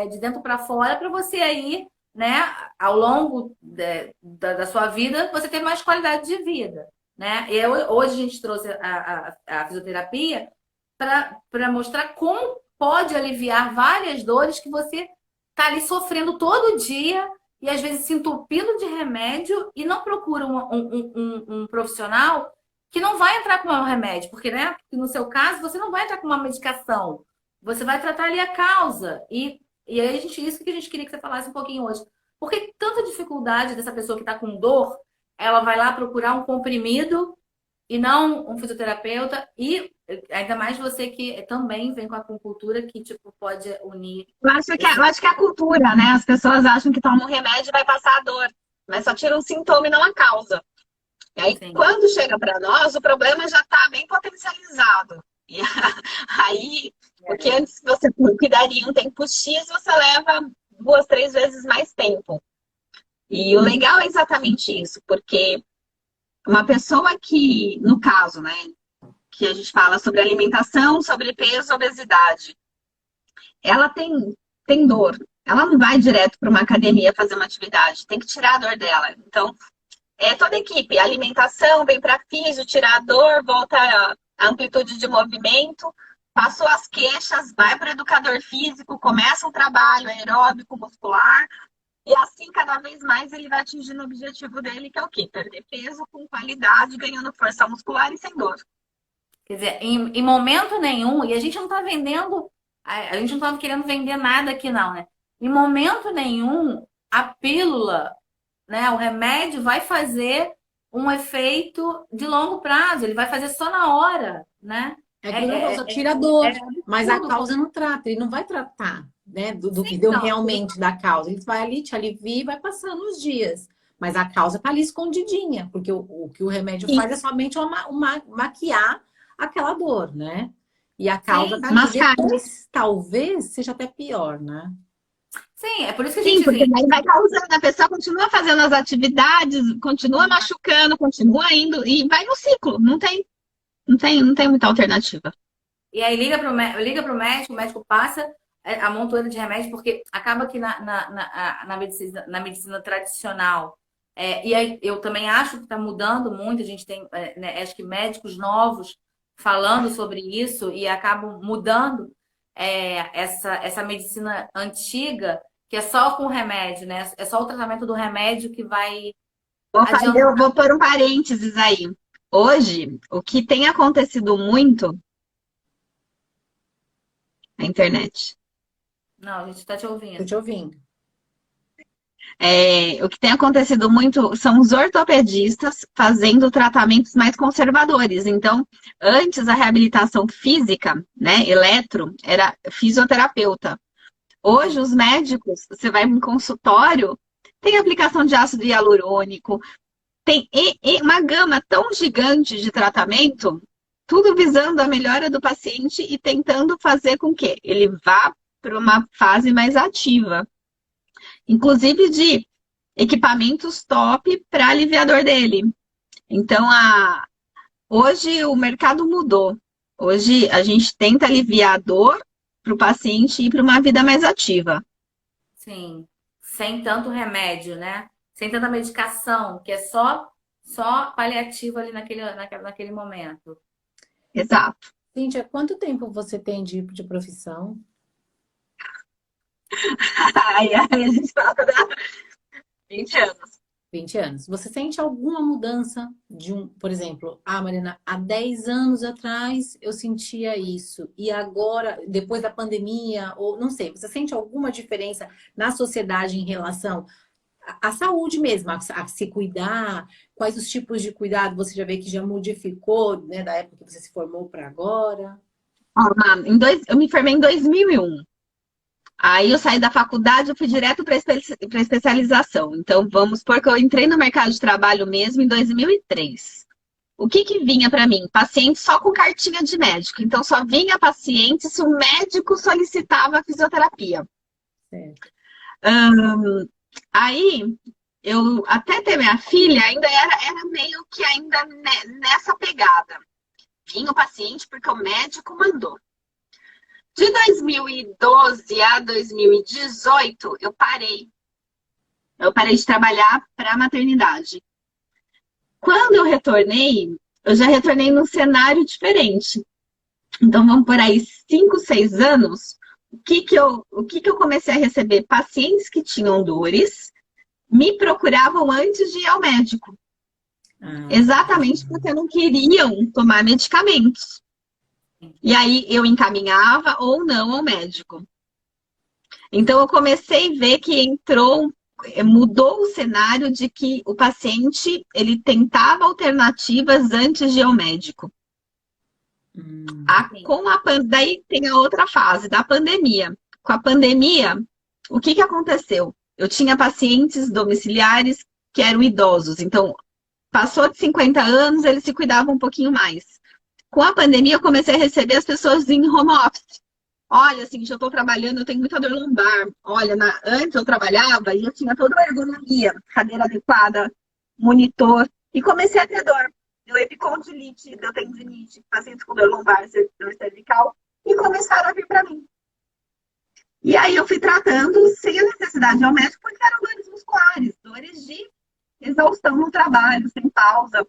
de dentro para fora para você aí, né, ao longo da sua vida, você ter mais qualidade de vida, né? Hoje a gente trouxe a fisioterapia para mostrar como pode aliviar várias dores que você está ali sofrendo todo dia e às vezes se entupindo de remédio e não procura um profissional que não vai entrar com um remédio, porque, né, no seu caso, você não vai entrar com uma medicação, você vai tratar ali a causa. E aí, isso que a gente queria que você falasse um pouquinho hoje. Por que tanta dificuldade dessa pessoa que está com dor, ela vai lá procurar um comprimido e não um fisioterapeuta? E ainda mais você que também vem com a acupuntura, que tipo, pode unir. Eu acho que é a cultura, né? As pessoas acham que tomam remédio e vai passar a dor, mas só tira um sintoma e não a causa. E aí, Sim. quando chega para nós, o problema já está bem potencializado. E aí, o que antes você cuidaria um tempo X, você leva 2, 3 vezes mais tempo. E o legal é exatamente isso, porque uma pessoa que, no caso, né, que a gente fala sobre alimentação, sobrepeso, obesidade, ela tem dor. Ela não vai direto para uma academia fazer uma atividade, tem que tirar a dor dela. Então, toda a equipe, alimentação, vem para físio, tirar a dor, volta a amplitude de movimento, passou as queixas, vai para o educador físico, começa um trabalho aeróbico, muscular, e assim cada vez mais ele vai atingindo o objetivo dele, que é o quê? Perder peso com qualidade, ganhando força muscular e sem dor. Quer dizer, em momento nenhum, e a gente não está vendendo, a gente não está querendo vender nada aqui, não, né? Em momento nenhum, a pílula, né, o remédio vai fazer um efeito de longo prazo, ele vai fazer só na hora, né? É que só tira a dor, mas a absurdo. causa não trata, ele não vai tratar, né, do que Sim, deu não. realmente da causa. Ele vai ali, te alivia e vai passando os dias. Mas a causa tá ali escondidinha, porque o que o remédio faz é somente maquiar aquela dor, né? E a causa Sim, tá ali. mascar. Depois, talvez seja até pior, né? Sim, é por isso que a Sim, gente porque assim, daí vai causando, a pessoa continua fazendo as atividades, continua machucando, continua indo, e vai no ciclo. Não tem muita alternativa. e aí liga pro médico, o médico passa a montoeira de remédios, porque acaba que na medicina tradicional, e aí eu também acho que está mudando muito, a gente tem, né, acho que médicos novos falando sobre isso e acabam mudando essa medicina antiga, que é só com remédio, né? É só o tratamento do remédio que vai adiantar. Eu vou pôr um parênteses aí. Hoje, o que tem acontecido muito na internet. Não, a gente está te Tô ouvindo. te ouvindo. O que tem acontecido muito são os ortopedistas fazendo tratamentos mais conservadores. Então, antes a reabilitação física, né, eletro, era fisioterapeuta. Hoje, os médicos, você vai em consultório, tem aplicação de ácido hialurônico, tem uma gama tão gigante de tratamento, tudo visando a melhora do paciente e tentando fazer com que ele vá para uma fase mais ativa. Inclusive de equipamentos top para aliviar a dor dele. Então, hoje o mercado mudou. Hoje a gente tenta aliviar a dor para o paciente ir para uma vida mais ativa. Sim, sem tanto remédio, né? Sem tanta medicação, que é só paliativo ali naquele momento. Exato. Cíntia, quanto tempo você tem de profissão? Aí a gente fala da 20 anos. 20 anos. Você sente alguma mudança por exemplo, Mariana, há 10 anos atrás eu sentia isso e agora, depois da pandemia, ou não sei, você sente alguma diferença na sociedade em relação à saúde mesmo, a se cuidar? Quais os tipos de cuidado você já vê que já modificou, né, da época que você se formou para agora? Eu me formei em 2001. Aí eu saí da faculdade, eu fui direto para especialização. Então, vamos supor que eu entrei no mercado de trabalho mesmo em 2003. O que vinha para mim? Paciente só com cartinha de médico. Então, só vinha paciente se o médico solicitava fisioterapia. Certo. Aí, eu até ter minha filha, ainda era meio que ainda nessa pegada. Vinha o paciente porque o médico mandou. De 2012 a 2018, eu parei. Eu parei de trabalhar para a maternidade. Quando eu retornei, eu já retornei num cenário diferente. Então, vamos por aí 5, 6 anos. O que que eu comecei a receber? Pacientes que tinham dores me procuravam antes de ir ao médico. Exatamente porque não queriam tomar medicamentos. E aí eu encaminhava ou não ao médico. Então eu comecei a ver que mudou o cenário de que o paciente ele tentava alternativas antes de ir ao médico. Daí tem a outra fase da pandemia. Com a pandemia, o que aconteceu? Eu tinha pacientes domiciliares que eram idosos, então passou de 50 anos, eles se cuidavam um pouquinho mais. Com a pandemia, eu comecei a receber as pessoas em home office. Olha, assim, já estou trabalhando, eu tenho muita dor lombar. Olha, antes eu trabalhava e eu tinha toda a ergonomia, cadeira adequada, monitor, e comecei a ter dor. Deu epicondilite, deu tendinite, pacientes com dor lombar, dor cervical, e começaram a vir para mim. E aí eu fui tratando sem a necessidade de ir ao médico, porque eram dores musculares, dores de exaustão no trabalho, sem pausa,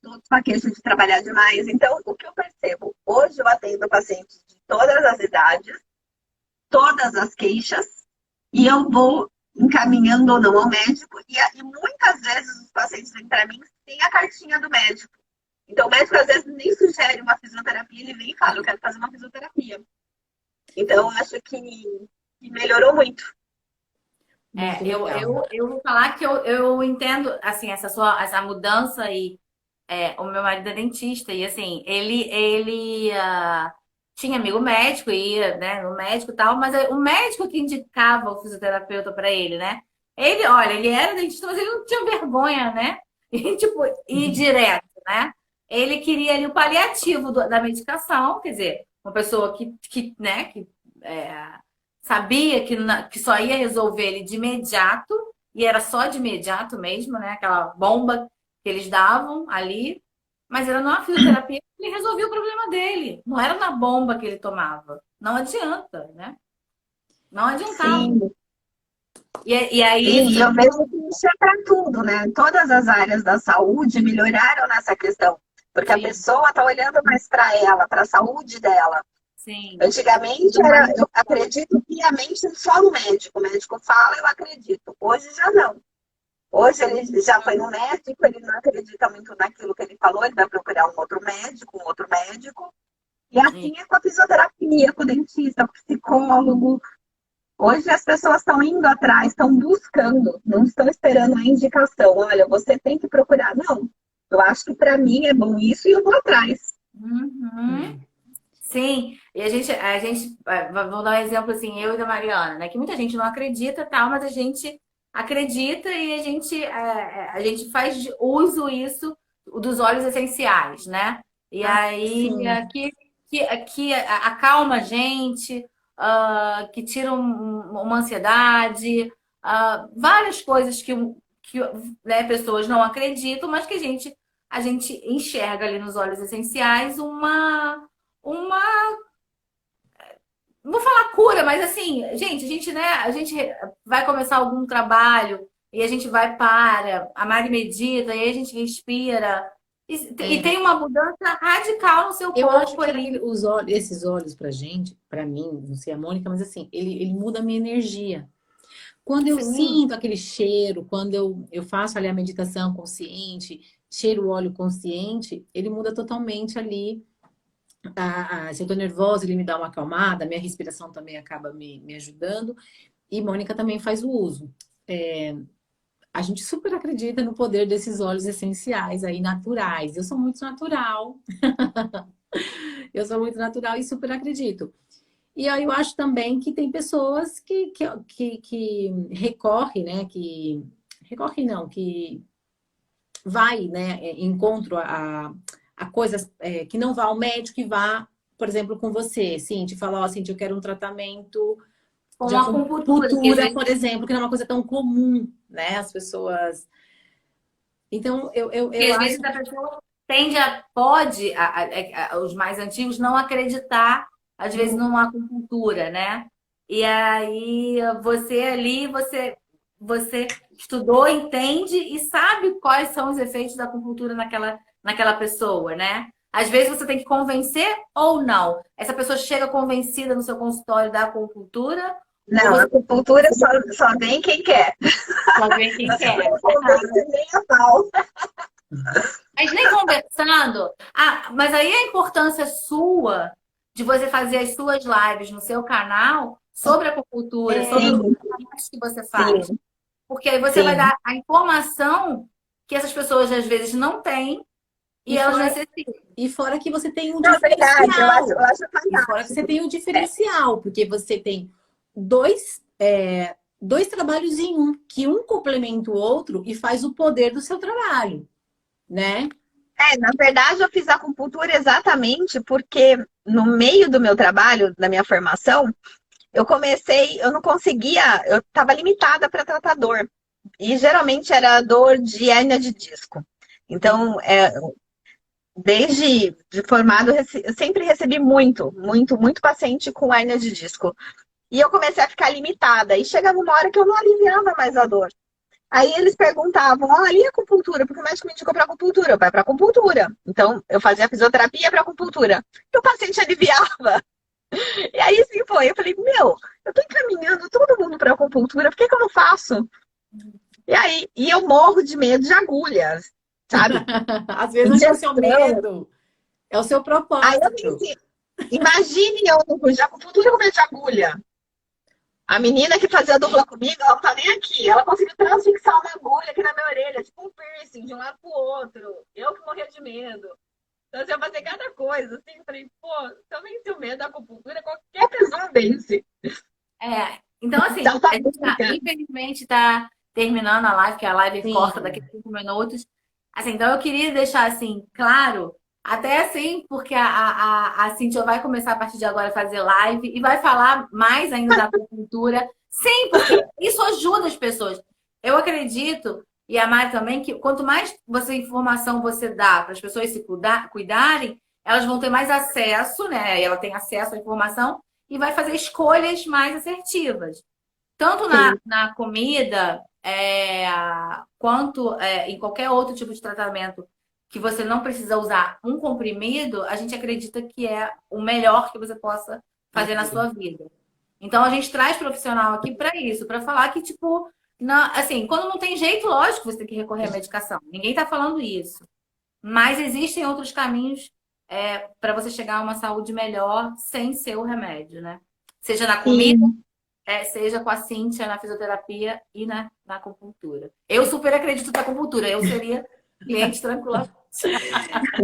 todos com a queixa de trabalhar demais. Então, o que eu percebo? Hoje eu atendo pacientes de todas as idades, todas as queixas, e eu vou encaminhando ou não ao médico, e muitas vezes os pacientes vêm para mim sem a cartinha do médico. Então, o médico às vezes nem sugere uma fisioterapia, ele vem e fala, eu quero fazer uma fisioterapia. Então, eu acho que melhorou muito. Eu vou falar que eu entendo, assim, essa mudança e o meu marido é dentista e, assim, ele tinha amigo médico, ia, né, no médico e tal, mas o médico que indicava o fisioterapeuta para ele, né? Olha, ele era dentista, mas ele não tinha vergonha, né? E, tipo, ir direto, né? Ele queria ali o paliativo da medicação, quer dizer, uma pessoa né, sabia que só ia resolver ele de imediato, e era só de imediato mesmo, né? Aquela bomba que eles davam ali, mas era numa fisioterapia que ele resolvia o problema dele, não era na bomba que ele tomava. Não adianta, né? Não adiantava. Sim. E aí. E eu vejo que isso é para tudo, né? Todas as áreas da saúde melhoraram nessa questão, porque a pessoa está olhando mais para ela, para a saúde dela. Sim. Antigamente, eu acredito piamente só no médico. O médico fala, eu acredito. Hoje já não. Hoje ele já foi no médico, ele não acredita muito naquilo que ele falou, ele vai procurar um outro médico. E assim é com a fisioterapia, com o dentista, com o psicólogo. Hoje as pessoas estão indo atrás, estão buscando, não estão esperando a indicação. Olha, você tem que procurar. Não, eu acho que para mim é bom isso e eu vou atrás. Uhum. Sim, e vou dar um exemplo assim, eu e da Mariana, né? Que muita gente não acredita, tal, mas a gente acredita e a gente faz uso isso dos óleos essenciais, né? E aí que acalma a gente, que tira uma ansiedade, várias coisas que né, pessoas não acreditam, mas que a gente enxerga ali nos óleos essenciais não vou falar cura, mas assim, gente, né, a gente vai começar algum trabalho e a gente vai a Mari medita, e aí a gente respira e tem uma mudança radical no seu Eu acho corpo que ali. esses olhos pra gente, pra mim, não sei a Mônica, mas assim, ele muda a minha energia. Quando eu Sim. sinto aquele cheiro, quando eu faço ali a meditação consciente, cheiro o óleo consciente, ele muda totalmente ali. Se eu tô nervosa, ele me dá uma acalmada, minha respiração também acaba me ajudando. E Mônica também faz o uso. A gente super acredita no poder desses óleos essenciais aí, naturais. Eu sou muito natural. Eu sou muito natural e super acredito. E aí eu acho também que tem pessoas que recorrem, né? Recorre não, que vai, né? Encontro a coisas que não vá ao médico, que vá, por exemplo, com você, Cintia, fala, ó, Cintia, eu quero um tratamento de Uma acupuntura, por exemplo, que não é uma coisa tão comum, né? As pessoas. Então, eu às acho. vezes a pessoa os mais antigos não acreditar, às vezes, numa acupuntura, né? E aí você ali, você estudou, entende e sabe quais são os efeitos da acupuntura naquela pessoa, né? Às vezes você tem que convencer ou não. Essa pessoa chega convencida no seu consultório da acupuntura, ou Não, a você acupuntura só vem quem quer. só vê quem quer. Não convence nem a pau. Mas nem conversando. Ah, mas aí a importância sua de você fazer as suas lives no seu canal sobre acupuntura, sobre os Sim, tratamentos que você faz. sim, Porque aí você vai sim. dar a informação que essas pessoas às vezes não têm e E elas fora, necessitam. e fora que você tem um Não, é verdade, eu diferencial. acho E fora que você fantástico. tem um diferencial, porque você tem dois trabalhos em um, que um complementa o outro e faz o poder do seu trabalho, né? Na verdade, eu fiz acupuntura exatamente porque no meio do meu trabalho, da minha formação, eu não conseguia, eu estava limitada para tratar dor. E geralmente era dor de hérnia de disco. Sim. Então, desde de formado, eu sempre recebi muito paciente com hérnia de disco. E eu comecei a ficar limitada. E chegava uma hora que eu não aliviava mais a dor. Aí eles perguntavam, olha, e a acupuntura? Porque o médico me indicou para acupuntura. Vai para acupuntura. Então, eu fazia fisioterapia para acupuntura. E o paciente aliviava. E aí, assim, foi. Eu falei, meu, eu tô encaminhando todo mundo para acupuntura. Por que que eu não faço? E aí, eu morro de medo de agulhas, sabe? Às vezes não é que é o seu Injeção. medo, é o seu Aí eu propósito. pensei, imagine eu no curso de acupuntura com medo de agulha. A menina que fazia dupla comigo, ela não tá nem aqui. Ela conseguiu transfixar uma agulha aqui na minha orelha, tipo um piercing, de um lado pro outro. Eu que morria de medo. Então, assim, eu fazia cada coisa, assim, eu falei, pô, se eu venci o medo da acupuntura, qualquer pessoa vence. Então, assim, Então tá a gente brinca. infelizmente está terminando a live, que a live corta daqui Sim. a 5 minutos. Assim, então eu queria deixar assim, claro, até assim, porque a Cíntia vai começar a partir de agora a fazer live e vai falar mais ainda da acupuntura. Sim, porque isso ajuda as pessoas. Eu acredito, e a Mari também, que quanto mais informação você dá para as pessoas se cuidarem, elas vão ter mais acesso, né? Ela tem acesso à informação e vai fazer escolhas mais assertivas. Tanto Sim, na comida, quanto em qualquer outro tipo de tratamento que você não precisa usar um comprimido, a gente acredita que é o melhor que você possa fazer na Fazer. sua vida. Então a gente traz profissional aqui para isso, para falar que, tipo, assim, quando não tem jeito, lógico, você tem que recorrer à medicação. Ninguém está falando isso. Mas existem outros caminhos para você chegar a uma saúde melhor sem ser o remédio, né? Seja na comida, sim. seja com a Cíntia na fisioterapia e na acupuntura. Eu super acredito na acupuntura, eu seria cliente tranquila.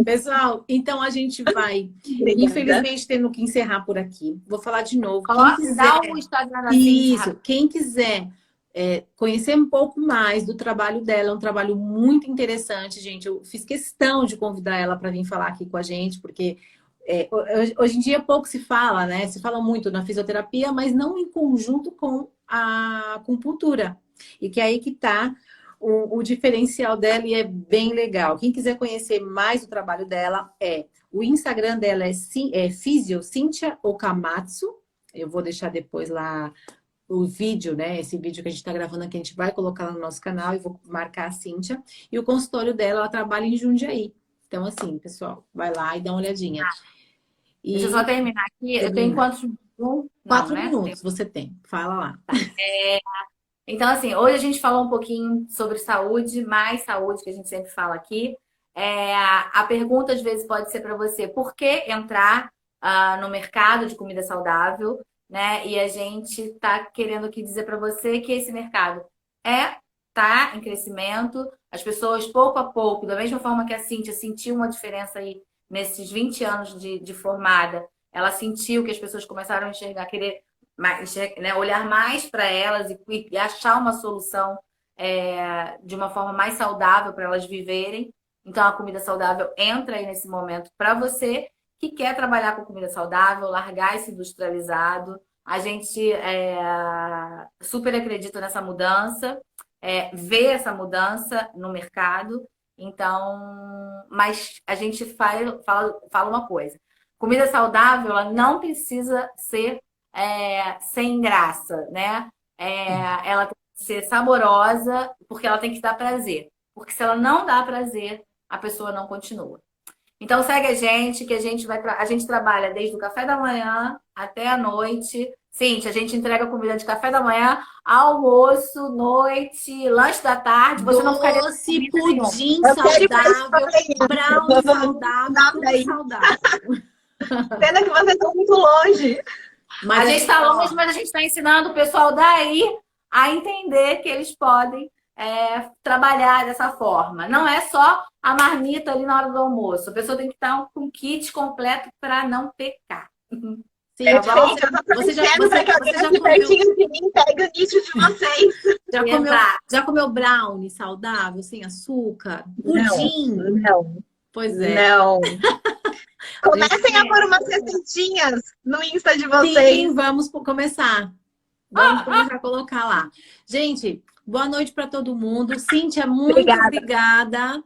Pessoal, então a gente vai, Obrigada. infelizmente, tendo que encerrar por aqui. Vou falar de novo. Quem Coloque, quiser, dá o Instagram da Cíntia isso, rápido. quem quiser conhecer um pouco mais do trabalho dela, é um trabalho muito interessante, gente. Eu fiz questão de convidar ela para vir falar aqui com a gente, porque hoje em dia pouco se fala, né? Se fala muito na fisioterapia, mas não em conjunto com a acupuntura. E que é aí que está o diferencial dela e é bem legal. Quem quiser conhecer mais o trabalho dela, o Instagram dela é Fisio Cíntia Okamatsu. Eu vou deixar depois lá o vídeo, né? Esse vídeo que a gente está gravando aqui, a gente vai colocar lá no nosso canal e vou marcar a Cíntia. E o consultório dela, ela trabalha em Jundiaí. Então, assim, pessoal, vai lá e dá uma olhadinha. Deixa eu só E terminar aqui. Eu tenho termina. quantos? Um? Não, Quatro né? minutos você tem. Fala lá. Então, assim, hoje a gente falou um pouquinho sobre saúde, mais saúde, que a gente sempre fala aqui. A pergunta, às vezes, pode ser para você, por que entrar no mercado de comida saudável, né? E a gente está querendo aqui dizer para você que esse mercado tá em crescimento, as pessoas, pouco a pouco, da mesma forma que a Cíntia sentiu uma diferença aí nesses 20 anos de formada, ela sentiu que as pessoas começaram a enxergar, querer né, olhar mais para elas e achar uma solução de uma forma mais saudável para elas viverem. Então, a comida saudável entra aí nesse momento para você que quer trabalhar com comida saudável, largar esse industrializado. A gente super acredita nessa mudança, vê essa mudança no mercado Então, mas a gente fala uma coisa. Comida saudável, ela não precisa ser sem graça, né? Ela tem que ser saborosa, porque ela tem que dar prazer. Porque se ela não dá prazer, a pessoa não continua. Então segue a gente, que a gente trabalha desde o café da manhã até a noite. Cíntia, a gente entrega comida de café da manhã, almoço, noite, lanche da tarde. Você não ficaria com Doce, comida nenhuma. pudim Eu quero ir pra saudável, Espanha. brownie saudável, Dá tudo pra ir. saudável. Pena que vocês estão muito longe. Mas A gente está ó, longe, mas a gente está ensinando o pessoal daí a entender que eles podem trabalhar dessa forma. Não é só a marmita ali na hora do almoço. A pessoa tem que estar com um kit completo para não pecar. sim, Tá bom? Perfeito. Eu tô torcendo pra que alguém você já aqui comeu, pertinho de mim pegue o nicho de vocês. Exato. já comeu brownie saudável, sem açúcar? Não, Pudim? não, Pois é. não. Comecem a Gente, pôr umas receitinhas no Insta de vocês. sim, vamos começar. Vamos começar a colocar lá. Gente, boa noite para todo mundo. Cíntia, muito obrigada.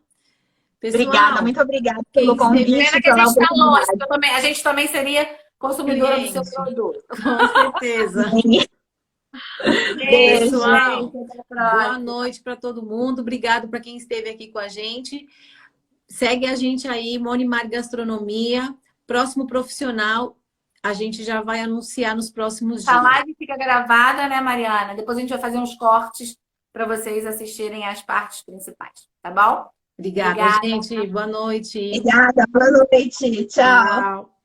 Pessoal, Obrigada, muito obrigada quem pelo esteve- convite, Pena que a pela gente está longe, oportunidade. porque a gente também seria consumidora do seu Cliente. produto. com certeza. Beijo, Pessoal, Gente, até a boa próxima. noite para todo mundo. Obrigado para quem esteve aqui com a gente. Segue a gente aí, Moni Mari Gastronomia. Próximo profissional, a gente já vai anunciar nos próximos A dias. live fica gravada, né, Mariana? Depois a gente vai fazer uns cortes para vocês assistirem as partes principais, tá bom? Obrigada, Obrigada. gente. Boa noite. Obrigada, boa noite. Tchau. Tchau.